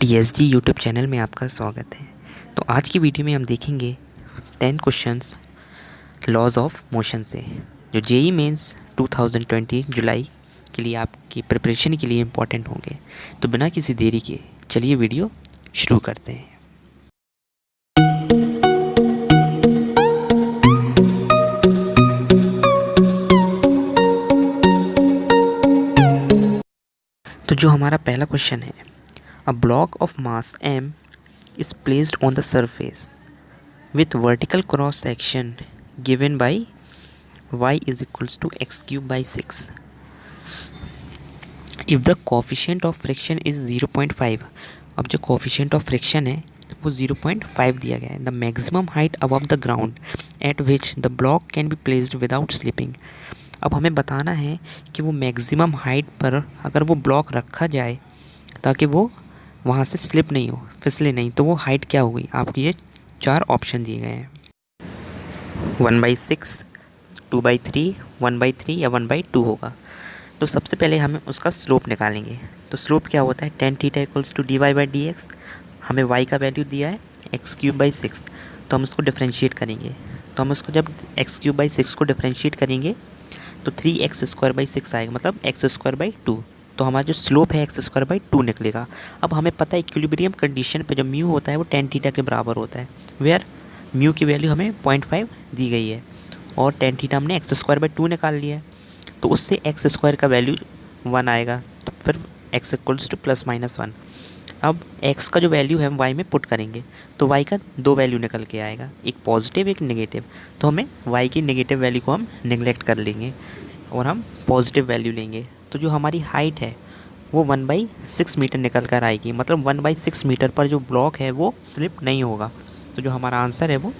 TSG YouTube channel में आपका स्वागत है। तो आज की वीडियो में हम देखेंगे 10 क्वेश्चंस लॉज ऑफ मोशन से, जो जेई मेंस 2020 जुलाई के लिए आपकी प्रिपरेशन के लिए इम्पोर्टेंट होंगे। तो बिना किसी देरी के चलिए वीडियो शुरू करते हैं। तो जो हमारा पहला क्वेश्चन है, a block of mass m is placed on the surface with vertical cross section given by y is equals to x cube by 6 if the coefficient of friction is 0.5। अब जो coefficient of friction है वो 0.5 दिया गया है। The maximum height above the ground at which the block can be placed without slipping। अब हमें बताना है कि वो मैक्सिमम हाइट पर अगर वो ब्लॉक रखा जाए ताकि वो वहाँ से स्लिप नहीं हो, फिसले नहीं, तो वो हाइट क्या होगी। आपको ये 4 ऑप्शन दिए गए हैं, 1/6, 2/3, 1/3 या 1/2 होगा। तो सबसे पहले हमें उसका स्लोप निकालेंगे। तो स्लोप क्या होता है, tan theta equals to dy/dx। हमें y का वैल्यू दिया है x³/6, तो हम उसको डिफ्रेंशिएट करेंगे। तो हम उसको जब x³/6 को डिफ्रेंशिएट करेंगे तो 3x²/6 आएगा, मतलब x²/2। तो हमारा जो स्लोप है x²/2 निकलेगा। अब हमें पता है इक्विलिब्रियम कंडीशन पे जो म्यू होता है वो tan थीटा के बराबर होता है, वेयर म्यू की वैल्यू हमें 0.5 दी गई है और tan थीटा हमने x²/2 निकाल लिया है। तो उससे x² का वैल्यू 1 आएगा, तो फिर x इक्वल्स टू ±1। अब x का जो वैल्यू है हम y में पुट करेंगे तो y का 2 वैल्यू निकल के आएगा, एक पॉजिटिव एक नेगेटिव। तो हमें y की नेगेटिव वैल्यू को हम निगलेक्ट कर लेंगे और हम पॉजिटिव वैल्यू लेंगे। तो जो हमारी हाइट है वो 1/6 मीटर निकल कर आएगी, मतलब 1/6 मीटर पर जो ब्लॉक है वो स्लिप नहीं होगा। तो जो हमारा आंसर है वो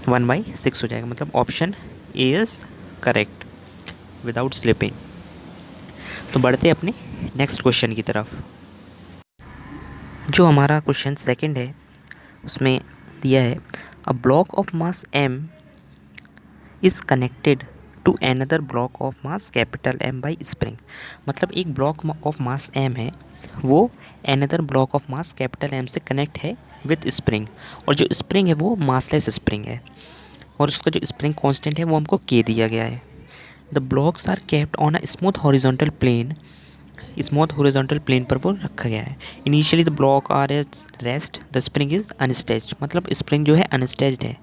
1/6 हो जाएगा, मतलब option A is correct, without slipping. तो बढ़ते अपने नेक्स्ट क्वेश्चन की तरफ। जो हमारा क्वेश्चन सेकंड है उसमें दिया है, a block of mass m is connected to another block of mass M by spring. मतलब एक ब्लॉक ऑफ मास m है, वो another block of mass M से कनेक्ट है विद स्प्रिंग, और जो स्प्रिंग है वो मासलेस स्प्रिंग है और उसका जो स्प्रिंग कांस्टेंट है वो हमको k दिया गया है। The blocks are kept on a smooth horizontal plane, smooth horizontal plane पर वो रखा गया है। Initially the block are at rest, the spring is unstretched, मतलब स्प्रिंग जो है अनस्टेच्ड है।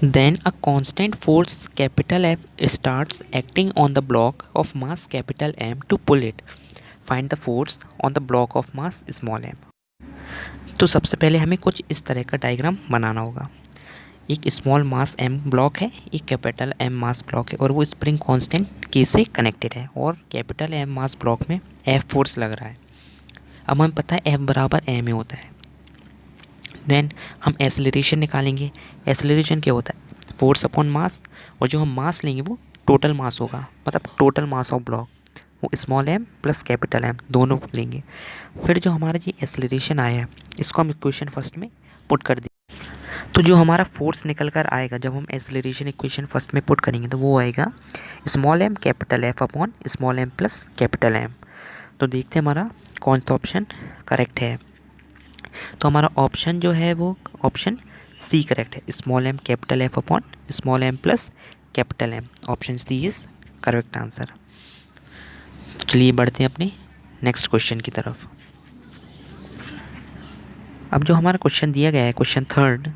Then a constant force F starts acting on the block of mass M to pull it, find the force on the block of mass m। तो सबसे पहले हमें कुछ इस तरह का डायग्राम बनाना होगा। एक स्मॉल मास m ब्लॉक है, एक कैपिटल M मास ब्लॉक है, और वो स्प्रिंग कांस्टेंट k से कनेक्टेड है और कैपिटल M मास ब्लॉक में F फोर्स लग रहा है। अब हमें पता है F बराबर m में होता है। देन हम एक्सेलरेशन निकालेंगे। एक्सेलरेशन क्या होता है, फोर्स अपॉन मास, और जो हम मास लेंगे वो टोटल मास होगा, मतलब टोटल मास ऑफ ब्लॉक, वो small m plus capital M दोनों लेंगे। फिर जो हमारा ये एक्सेलरेशन आया है इसको हम इक्वेशन फर्स्ट में पुट कर देंगे। तो जो हमारा फोर्स निकल कर आएगा जब हम एक्सेलरेशन इक्वेशन फर्स्ट में पुट करेंगे तो वो आएगा small m capital F upon small m plus capital M। तो देखते हैं हमारा कौन सा ऑप्शन करेक्ट है। तो हमारा ऑप्शन जो है वो ऑप्शन सी करेक्ट है, small m capital F upon small m plus capital M। Option C is correct answer. चलिए बढ़ते हैं अपने नेक्स्ट क्वेश्चन की तरफ। अब जो हमारा क्वेश्चन दिया गया है, question third,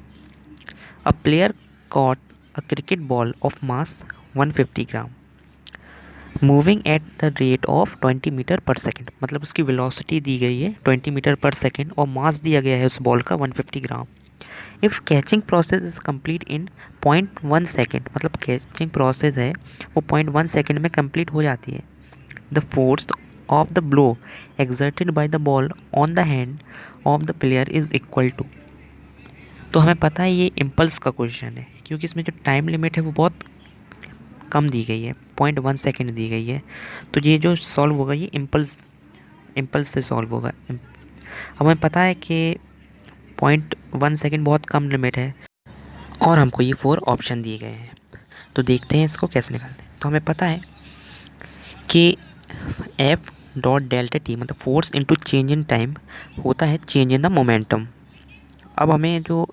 a player caught a cricket ball of mass 150 gram moving at the rate of 20 metre पर सेकेंड, मतलब उसकी वेलोसिटी दी गई है 20 मीटर पर सेकेंड और मास दिया गया है उस बॉल का 150 gram. If catching process is complete in 0.1 second, मतलब कैचिंग प्रोसेस है वो 0.1 सेकेंड में कंप्लीट हो जाती है। The force of the blow exerted by the ball on the hand of the player is equal to. तो हमें पता है ये इम्पल्स का क्वेश्चन है, क्योंकि इसमें जो टाइम लिमिट है वो बहुत कम दी गई है, 0.1 सेकेंड दी गई है। तो ये जो सॉल्व होगा ये इम्पल्स से सॉल्व होगा। अब हमें पता है कि 0.1 सेकेंड बहुत कम लिमिट है और हमको ये 4 ऑप्शन दिए गए हैं। तो देखते हैं इसको कैसे निकालते हैं। तो हमें पता है कि F डॉट डेल्टा टी मतलब force into change in time होता है चेंज इन द मोमेंटम। अब हमें जो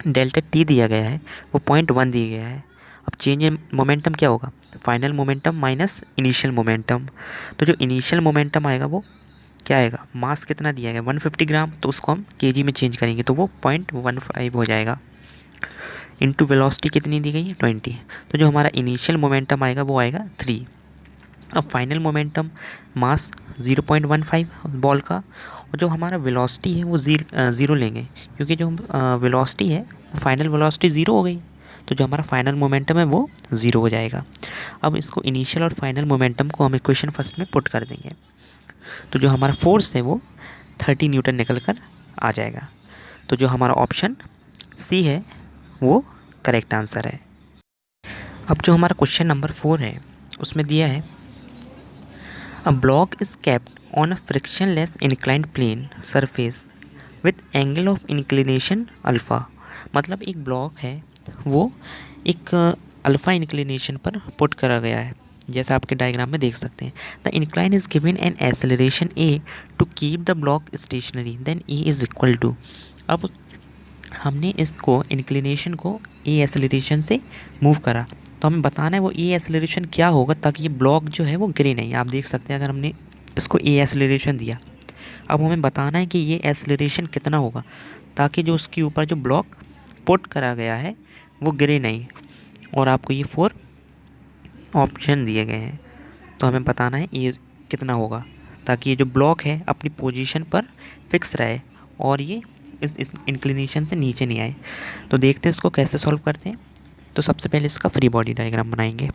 डेल्टा टी दिया गया है वो 0.1 दिया गया है। अब चेंज इन मोमेंटम क्या होगा, final momentum minus initial momentum. तो जो इनिशियल मोमेंटम आएगा वो क्या आएगा, मास कितना दिया गया 150 ग्राम, तो उसको हम केजी में चेंज करेंगे तो वो 0.15 हो जाएगा। इनटू वेलोसिटी कितनी दी गई है 20, तो जो हमारा इनिशियल मोमेंटम आएगा वो आएगा 3। अब फाइनल मोमेंटम मास 0.15 बॉल का, और जो हमारा वेलोसिटी है वो ज़ीरो लेंगे, क्योंकि जो वेलोसिटी है वो फाइनल वेलोसिटी ज़ीरो हो गई, तो जो हमारा फाइनल मोमेंटम है वो ज़ीरो हो जाएगा। अब इसको इनिशियल और फाइनल मोमेंटम को हम इक्वेशन फर्स्ट में पुट कर देंगे, तो जो हमारा फोर्स है वो 30 न्यूटन निकल कर आ जाएगा। तो जो हमारा ऑप्शन सी है वो करेक्ट आंसर है। अब जो हमारा क्वेश्चन नंबर 4 है उसमें दिया है a block is kept on a frictionless inclined plane surface with angle of inclination alpha. मतलब एक ब्लॉक है वो एक अल्फ़ा इंक्लिनेशन पर पुट करा गया है, जैसा आपके डायग्राम में देख सकते हैं। The incline is given an acceleration A to keep the block stationary then A is equal to. अब हमने इसको इंक्लिनेशन को ए एक्सेलरेशन से मूव करा, तो हमें बताना है वो ए एक्सेलरेशन क्या होगा ताकि ये ब्लॉक जो है वो गिरे नहीं। आप देख सकते हैं अगर हमने इसको ए एक्सेलरेशन दिया, अब हमें बताना है कि ये एक्सेलरेशन कितना होगा ताकि जो उसके ऊपर जो ब्लॉक पुट करा गया है वो गिरे नहीं। और आपको ये 4 ऑप्शन दिए गए हैं, तो हमें बताना है ये कितना होगा ताकि ये जो ब्लॉक है अपनी पोजीशन पर फिक्स रहे और ये इस इंक्लिनेशन से नीचे नहीं आए। तो देखते हैं इसको कैसे सॉल्व करते हैं। तो सबसे पहले इसका फ्री बॉडी डायग्राम बनाएंगे।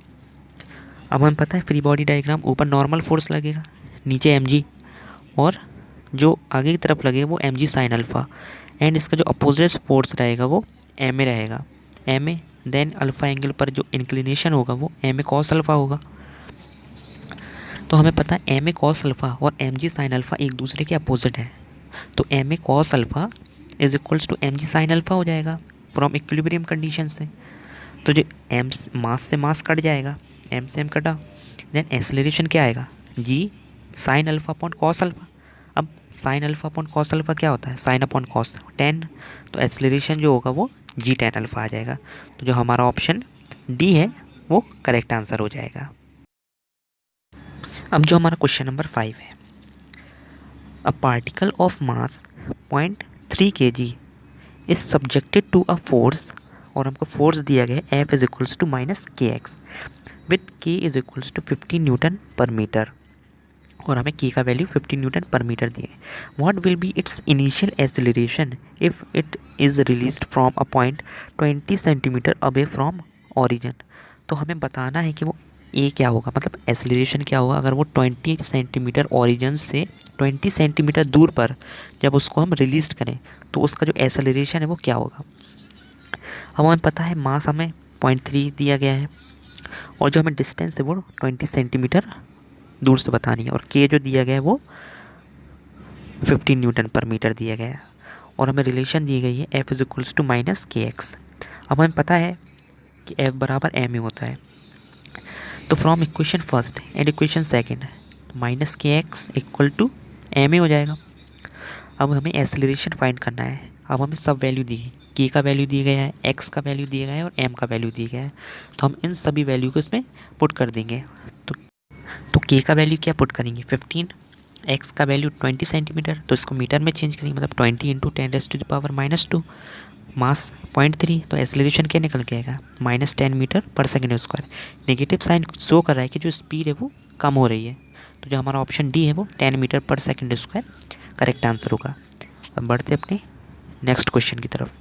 अब हमें पता है फ्री बॉडी डायग्राम, ऊपर नॉर्मल फोर्स लगेगा, नीचे mg, और जो आगे की तरफ लगेगा वो mg साइन अल्फ़ा, एंड इसका जो अपोजिट फोर्स रहेगा वो ma रहेगा, ma देन अल्फ़ा एंगल पर जो इंक्लिनेशन होगा वो ma कॉस अल्फ़ा होगा। तो हमें पता है ma कॉस अल्फ़ा और mg साइन अल्फ़ा एक दूसरे के अपोजिट है, तो ma cos alpha is equals to mg sine alpha हो जाएगा फ्रॉम इक्विलिब्रियम कंडीशन से। तो जो m मास से मास कट जाएगा, m से m कटा, देन एक्सेलरेशन क्या आएगा g sine alpha upon cos alpha. अब sine alpha upon cos alpha क्या होता है, साइन अपॉन कॉस 10, तो एक्सेलरेशन जो होगा वो g tan अल्फ़ा आ जाएगा। तो जो हमारा ऑप्शन डी है वो करेक्ट आंसर हो जाएगा। अब जो हमारा क्वेश्चन नंबर 5 है, a particle of mass 0.3 kg is subjected to a force, और हमको फोर्स दिया गया है F is equals to minus के x with K is equals to 15 newton per metre, और हमें K का वैल्यू 15 न्यूटन पर मीटर दिए है। What will be it's initial acceleration if it is released from a point 20 centimetre away from origin. तो हमें बताना है कि वो ए क्या होगा, मतलब एक्सेलरेशन क्या होगा अगर वो 20 सेंटीमीटर ऑरिजिन से 20 सेंटीमीटर दूर पर जब उसको हम रिलीज करें तो उसका जो एक्सेलरेशन है वो क्या होगा। अब हमें पता है मास हमें 0.3 दिया गया है, और जो हमें डिस्टेंस है वो 20 सेंटीमीटर दूर से बतानी है, और के जो दिया गया है वो 15 न्यूटन पर मीटर दिया गया है, और हमें रिलेशन दी गई है F is equals to minus के एक्स। अब हमें पता है कि F बराबर m होता है, तो from equation first and equation second minus के एक्स इक्वल टू m हो जाएगा। अब हमें एक्सेलरेशन फाइंड करना है। अब हमें सब वैल्यू दी है, के का वैल्यू दिया गया है, एक्स का वैल्यू दिया गया है और एम का वैल्यू दिया गया है, तो हम इन सभी वैल्यू को इसमें पुट कर देंगे। तो के का वैल्यू क्या पुट करेंगे 15, एक्स का वैल्यू 20 सेंटीमीटर, तो इसको मीटर में चेंज करेंगे, मतलब 20 इंटू 10⁻⁻², मास 0.3, तो एक्सेलरेशन क्या निकल के आएगा -10 मीटर पर second square. Negative sign show कर रहा है कि जो स्पीड है वो कम हो रही है, तो जो हमारा ऑप्शन डी है वो 10 मीटर पर सेकेंड स्क्वायर करेक्ट आंसर होगा। अब बढ़ते अपने नेक्स्ट क्वेश्चन की तरफ।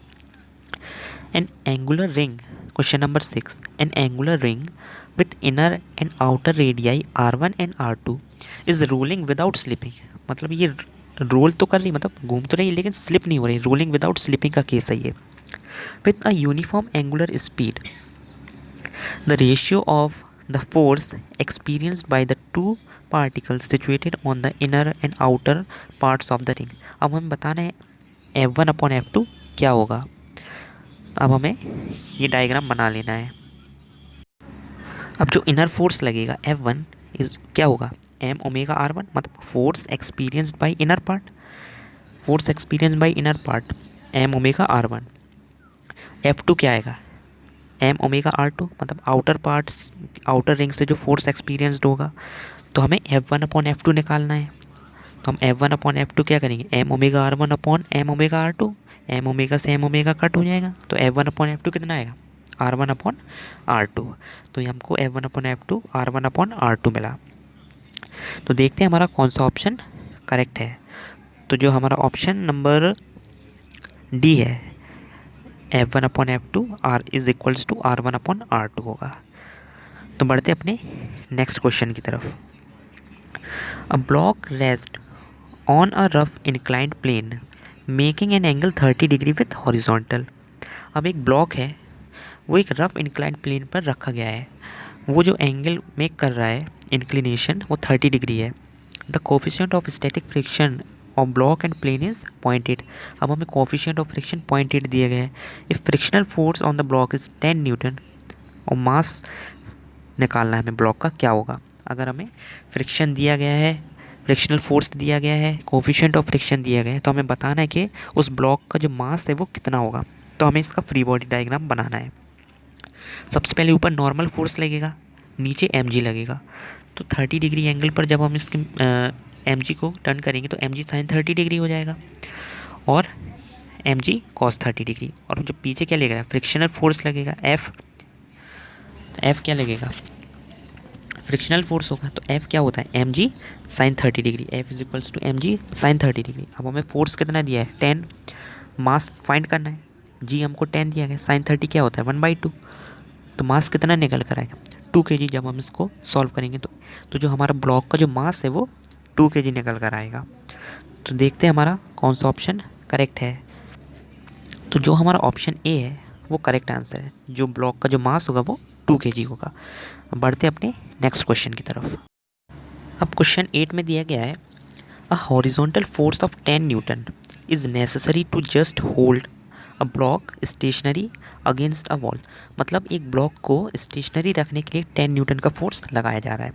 An angular ring, question number 6, an angular ring with inner and outer radii R1 and R2 is rolling without slipping. मतलब ये रोल तो कर रही, मतलब घूम तो रही लेकिन स्लिप नहीं हो रही, रोलिंग विदाउट स्लिपिंग का केस है ये। With a uniform angular speed, the ratio of the force experienced by the two particles situated on the inner and outer parts of the ring। अब हमें बताना है F1 अपॉन F2 क्या होगा। अब हमें ये डायग्राम बना लेना है। अब जो इनर फोर्स लगेगा F1 इज क्या होगा एम ओमेगा आर वन, मतलब force experienced by inner part, force experience by inner part M omega R one. F2 क्या आएगा, एम ओमेगा आर टू, मतलब आउटर पार्ट्स, आउटर रिंग से जो force experienced होगा। तो हमें F1/F2 निकालना है। तो हम F1/F2 क्या करेंगे, M omega R one upon M omega R two, M omega से एम ओमेगा कट हो जाएगा। तो F1/F2 कितना आएगा, R1/R2। तो ये हमको F1/F2 R1/R2 मिला। तो देखते हैं हमारा कौन सा ऑप्शन करेक्ट है। तो जो हमारा ऑप्शन नंबर डी है, F1/F2 R is equals to R1/R2 होगा। तो बढ़ते अपने नेक्स्ट क्वेश्चन की तरफ। A block rest on a rough inclined plane making an angle 30 degree with horizontal. अब एक ब्लॉक है, वो एक रफ इंक्लाइंड प्लेन पर रखा गया है। वो जो एंगल मेक कर रहा है इंक्लिनेशन, वो 30 डिग्री है। The coefficient of static friction of block and plane is 0.8। अब हमें कोफिशिएंट ऑफ फ्रिक्शन 0.8 दिया गया है। If frictional force on the block is 10 Newton और मास निकालना है हमें ब्लॉक का, क्या होगा। अगर हमें फ्रिक्शन दिया गया है, फ्रिक्शनल फोर्स दिया गया है, कोफिशिएंट ऑफ फ्रिक्शन दिया गया है, तो हमें बताना है कि उस ब्लॉक का जो मास है वो कितना होगा। तो हमें इसका फ्री बॉडी डायग्राम बनाना है। सबसे पहले ऊपर नॉर्मल फोर्स लगेगा, नीचे mg लगेगा। तो 30 डिग्री एंगल पर जब हम इसके mg को टर्न करेंगे तो mg साइन 30 डिग्री हो जाएगा और mg कॉस 30 डिग्री। और जो पीछे क्या लगेगा, फ्रिक्शनल फोर्स लगेगा f क्या लगेगा, फ्रिक्शनल फोर्स होगा। तो f क्या होता है, mg sine 30 degree, f is equals to mg sine 30 degree. अब हमें फोर्स कितना दिया है, 10, मास फाइंड करना है, g हमको 10 दिया गया, साइन 30 क्या होता है 1/2। तो मास कितना निकल कर आएगा 2 kg। जब हम इसको सॉल्व करेंगे तो जो हमारा ब्लॉक का जो मास है वो 2 kg निकल कर आएगा। तो देखते हैं हमारा कौन सा ऑप्शन करेक्ट है। तो जो हमारा ऑप्शन ए है वो करेक्ट आंसर है। जो ब्लॉक का जो मास होगा वो 2 kg होगा। अब बढ़ते अपने नेक्स्ट क्वेश्चन की तरफ। अब क्वेश्चन 8 में दिया गया है, a horizontal force of 10 newton is necessary to just hold a block stationary against a wall. मतलब एक ब्लॉक को स्टेशनरी रखने के लिए 10 न्यूटन का फोर्स लगाया जा रहा है।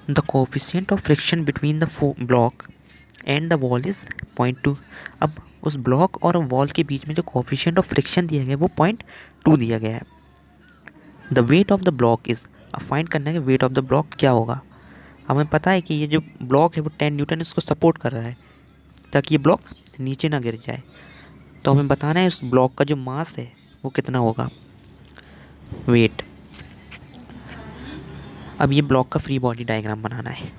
The coefficient of friction between the block and the wall is 0.2। अब उस ब्लॉक और वॉल के बीच में जो कोफिशिएंट ऑफ फ्रिक्शन दिया गया है वो 0.2 दिया गया है। The weight of the block is, अब फाइंड करना है कि वेट ऑफ द ब्लॉक क्या होगा। हमें पता है कि ये जो ब्लॉक है वो 10 न्यूटन इसको सपोर्ट कर रहा है ताकि ये ब्लॉक नीचे ना गिर जाए। तो हमें बताना है उस ब्लॉक का जो मास है वो कितना होगा, वेट। अब ये ब्लॉक का फ्री बॉडी डायग्राम बनाना है।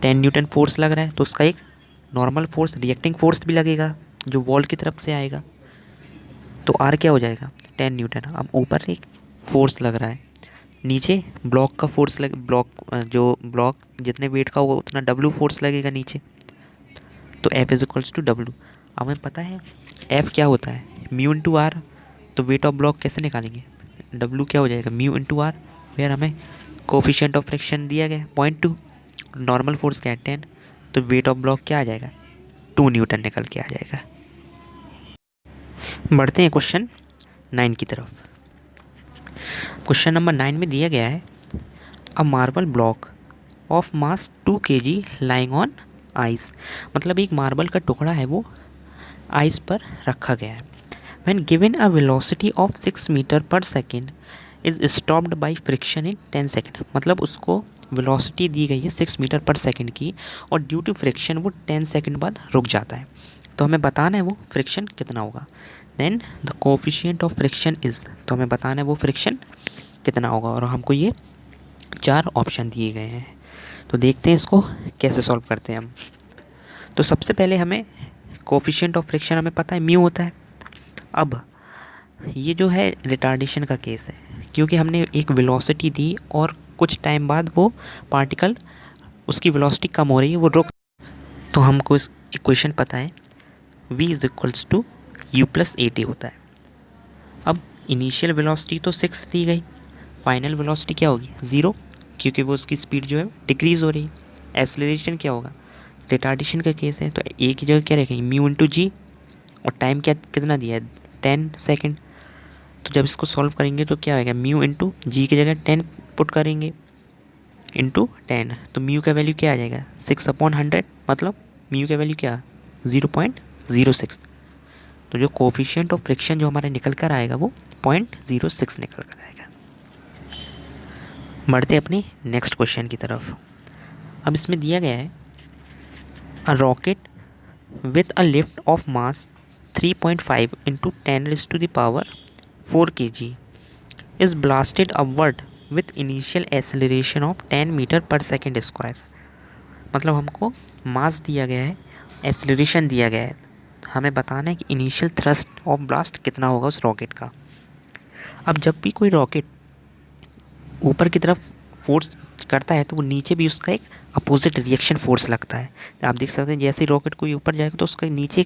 10 न्यूटन फोर्स लग रहा है तो उसका एक नॉर्मल फोर्स, रिएक्टिंग फोर्स भी लगेगा जो वॉल की तरफ से आएगा। तो आर क्या हो जाएगा 10 न्यूटन। अब ऊपर एक फोर्स लग रहा है, नीचे ब्लॉक का फोर्स लग, ब्लॉक जितने वेट का होगा उतना डब्ल्यू फोर्स लगेगा नीचे। तो F is equals to W. अब हमें पता है F क्या होता है, म्यू इंटू आर। तो वेट ऑफ ब्लॉक कैसे निकालेंगे, W क्या हो जाएगा म्यू इंटू आर। फिर हमें कोफिशिएंट ऑफ फ्रिक्शन दिया गया 0.2, नॉर्मल फोर्स क्या है 10। तो वेट ऑफ ब्लॉक क्या आ जाएगा 2 न्यूटन निकल के आ जाएगा। बढ़ते हैं क्वेश्चन 9 की तरफ। क्वेश्चन नंबर 9 में दिया गया है, a marble block of mass 2 kg lying on ice. मतलब एक मार्बल का टुकड़ा है वो आइस पर रखा गया है। When given a velocity of 6 metre पर second is stopped by friction in 10 second. मतलब उसको वेलोसिटी दी गई है 6 मीटर पर सेकेंड की और ड्यू टू फ्रिक्शन वो 10 सेकेंड बाद रुक जाता है। तो हमें बताना है वो फ्रिक्शन कितना होगा। Then the coefficient of friction is, तो हमें बताना है वो फ्रिक्शन कितना होगा। और हमको ये 4 ऑप्शन दिए गए हैं। तो देखते हैं इसको कैसे सॉल्व करते हैं हम। तो सबसे पहले हमें कोफिशिएंट ऑफ फ्रिक्शन हमें पता है म्यू होता है। अब ये जो है रिटार्डेशन का केस है, क्योंकि हमने एक वेलोसिटी दी और कुछ टाइम बाद वो पार्टिकल, उसकी वेलोसिटी कम हो रही है, वो रुक। तो हमको इस इक्वेशन पता है v is equals to u plus a t होता है। अब इनिशियल वेलोसिटी तो 6 दी गई, फाइनल वेलोसिटी क्या होगी 0, क्योंकि वो उसकी स्पीड जो है डिक्रीज़ हो रही है। एक्सेलरेशन क्या होगा, रिटार्डेशन का केस है, तो ए की जगह क्या रखेंगे म्यू इंटू जी, और टाइम क्या कितना दिया है 10 सेकेंड। तो जब इसको सॉल्व करेंगे तो क्या आएगा म्यू इंटू जी की जगह 10 पुट करेंगे इंटू 10, तो म्यू का वैल्यू क्या आ जाएगा 6/100, मतलब म्यू का वैल्यू क्या 0.06। तो जो कोफिशिएंट ऑफ फ्रिक्शन जो हमारा निकल कर आएगा वो 0.06 निकल कर आएगा। बढ़ते अपने नेक्स्ट क्वेश्चन की तरफ। अब इसमें दिया गया है a rocket with a lift of mass 3.5 into 10⁻⁴ kg is blasted upward with initial acceleration of 10 metre पर सेकेंड स्क्वायर। मतलब हमको मास दिया गया है, एक्सेलरेशन दिया गया है, हमें बताना है कि इनिशियल थ्रस्ट ऑफ ब्लास्ट कितना होगा उस रॉकेट का। अब जब भी कोई रॉकेट ऊपर की तरफ फोर्स करता है तो वो नीचे भी उसका एक अपोजिट रिएक्शन फोर्स लगता है। तो आप देख सकते हैं जैसे ही रॉकेट कोई ऊपर जाएगा तो उसका नीचे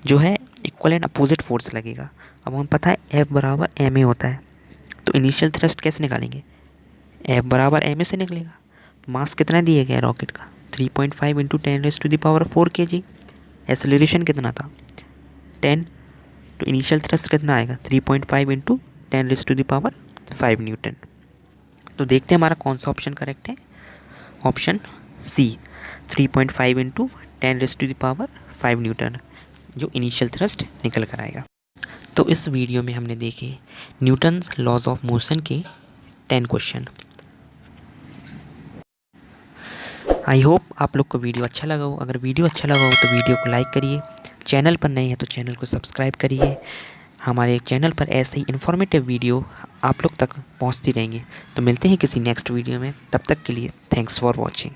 जो है इक्वल एंड अपोजिट फोर्स लगेगा। अब हमें पता है F बराबर ma होता है, तो इनिशियल थ्रस्ट कैसे निकालेंगे, F बराबर ma से निकलेगा। मास कितना दिया गया रॉकेट का 3.5 इंटू 10⁻⁴ kg। एक्सेलरेशन कितना था 10, तो इनिशियल थ्रस्ट कितना आएगा 3.5 इंटू 10⁵ न्यूटन। तो देखते हैं हमारा कौन सा ऑप्शन करेक्ट है। ऑप्शन सी 3.5 इंटू 10⁵ न्यूटन जो इनिशियल थ्रस्ट निकल कर आएगा। तो इस वीडियो में हमने देखे न्यूटन लॉज ऑफ मोशन के 10 क्वेश्चन। आई होप आप लोग को वीडियो अच्छा लगा हो। अगर वीडियो अच्छा लगा हो तो वीडियो को लाइक करिए, चैनल पर नए हैं तो चैनल को सब्सक्राइब करिए। हमारे चैनल पर ऐसे ही इन्फॉर्मेटिव वीडियो आप लोग तक पहुंचती रहेंगी। तो मिलते हैं किसी नेक्स्ट वीडियो में, तब तक के लिए थैंक्स फॉर वॉचिंग।